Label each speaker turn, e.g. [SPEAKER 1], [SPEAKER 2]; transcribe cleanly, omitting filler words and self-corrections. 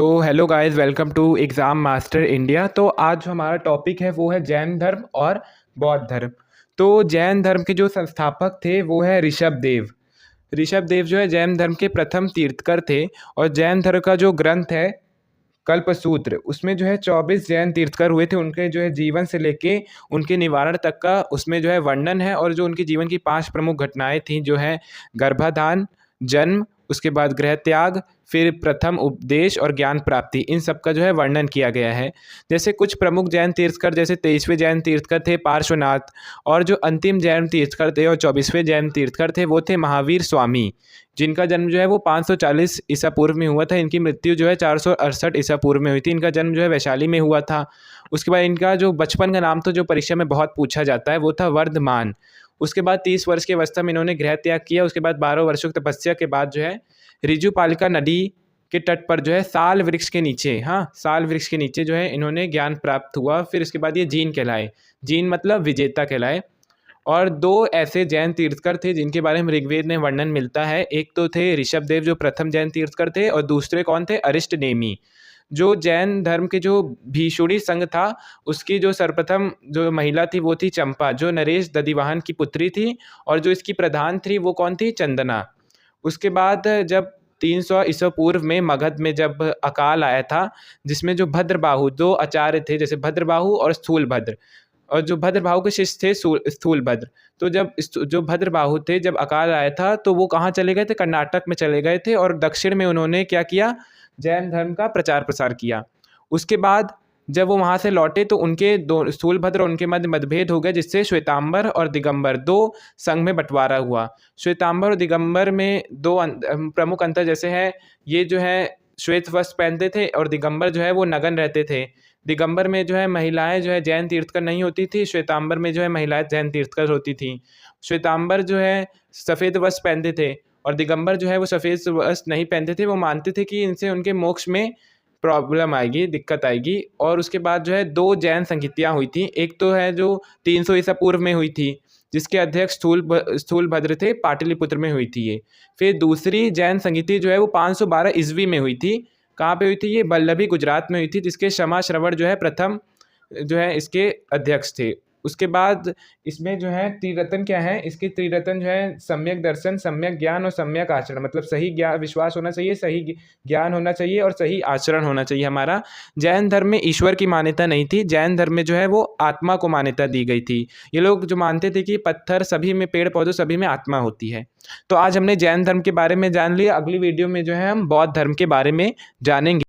[SPEAKER 1] तो hello guys, welcome to exam master India. तो आज जो हमारा टॉपिक है वो है जैन धर्म और बौद्ध धर्म। तो जैन धर्म के जो संस्थापक थे वो है ऋषभ देव। ऋषभ देव जो है जैन धर्म के प्रथम तीर्थकर थे। और जैन धर्म का जो ग्रंथ है कल्पसूत्र, उसमें जो है 24 जैन तीर्थकर हुए थे। उनके जो है जीवन से लेके उनके निवारण तक का उसमें जो है वर्णन है। और जो उनके जीवन की 5 प्रमुख घटनाएं थीं, जो है गर्भाधान, जन्म, उसके बाद गृह त्याग, फिर प्रथम उपदेश और ज्ञान प्राप्ति, इन सब का जो है वर्णन किया गया है। जैसे कुछ प्रमुख जैन तीर्थकर, जैसे 23वें जैन तीर्थकर थे पार्श्वनाथ। और जो अंतिम जैन तीर्थकर थे और 24वें जैन तीर्थकर थे वो थे महावीर स्वामी, जिनका जन्म जो है वो 540 ईसा पूर्व में हुआ था। इनकी मृत्यु जो है 468 ईसा पूर्व में हुई थी। इनका जन्म जो है वैशाली में हुआ था। उसके बाद इनका जो बचपन का नाम, तो जो परीक्षा में बहुत पूछा जाता है, वो था वर्धमान। उसके बाद 30 वर्ष की अवस्था में इन्होंने गृह त्याग किया। उसके बाद 12 वर्षों की तपस्या के बाद जो है रिजुपालिका नदी के तट पर जो है साल वृक्ष के नीचे, हाँ, साल वृक्ष के नीचे जो है इन्होंने ज्ञान प्राप्त हुआ। फिर इसके बाद ये जीन कहलाए। जीन मतलब विजेता कहलाए। और दो ऐसे जैन तीर्थकर थे जिनके बारे में ऋग्वेद में वर्णन मिलता है। एक तो थे ऋषभ देव जो प्रथम जैन तीर्थकर थे, और दूसरे कौन थे? अरिष्ट नेमी। जो जैन धर्म के जो भीषुड़ी संघ था, उसकी जो सर्वप्रथम जो महिला थी वो थी चंपा, जो नरेश दधिवाहन की पुत्री थी। और जो इसकी प्रधान थी वो कौन थी? चंदना। उसके बाद जब 300 ईसा पूर्व में मगध में जब अकाल आया था, जिसमें जो भद्रबाहु दो आचार्य थे, जैसे भद्रबाहु और स्थूलभद्र, और जो भद्रबाहु के शिष्य थे स्थूलभद्र। तो जब जो भद्रबाहु थे, जब अकाल आया था तो वो कहाँ चले गए थे? कर्नाटक में चले गए थे। और दक्षिण में उन्होंने क्या किया? जैन धर्म का प्रचार प्रसार किया। उसके बाद जब वो वहाँ से लौटे तो उनके दो स्थूलभद्र और उनके मध्य मतभेद हो गया, जिससे श्वेतांबर और दिगंबर दो संघ में बंटवारा हुआ। श्वेतांबर और दिगंबर में दो प्रमुख अंतर जैसे है, ये जो है श्वेत वस्त्र पहनते थे और दिगंबर जो है वो नग्न रहते थे। दिगंबर में जो है महिलाएं जो है जैन तीर्थकर नहीं होती थी, श्वेतांबर में जो है महिलाएं जैन तीर्थकर होती थी। श्वेतांबर जो है सफ़ेद वस्त्र पहनते थे और दिगंबर जो है वो सफ़ेद वस्त्र नहीं पहनते थे। वो मानते थे कि इनसे उनके मोक्ष में प्रॉब्लम आएगी, दिक्कत आएगी। और उसके बाद जो है दो जैन संहिताएं हुई थी। एक तो है जो 300 ईसा पूर्व में हुई थी, जिसके अध्यक्ष स्थूलभद्र थे, पाटलिपुत्र में हुई थी ये। फिर दूसरी जैन संहिता जो है वो 512 ईस्वी में हुई थी। कहाँ पे हुई थी? ये बल्लभी गुजरात में हुई थी, जिसके क्षमा श्रवण जो है प्रथम जो है इसके अध्यक्ष थे। उसके बाद इसमें जो है त्रिरत्न क्या है? इसके त्रिरत्न जो है सम्यक दर्शन, सम्यक ज्ञान और सम्यक आचरण। मतलब सही ज्ञान विश्वास होना चाहिए, सही ज्ञान होना चाहिए और सही आचरण होना चाहिए हमारा। जैन धर्म में ईश्वर की मान्यता नहीं थी। जैन धर्म में जो है वो आत्मा को मान्यता दी गई थी। ये लोग जो मानते थे कि पत्थर सभी में, पेड़ पौधे सभी में आत्मा होती है। तो आज हमने जैन धर्म के बारे में जान लिया। अगली वीडियो में जो है हम बौद्ध धर्म के बारे में जानेंगे।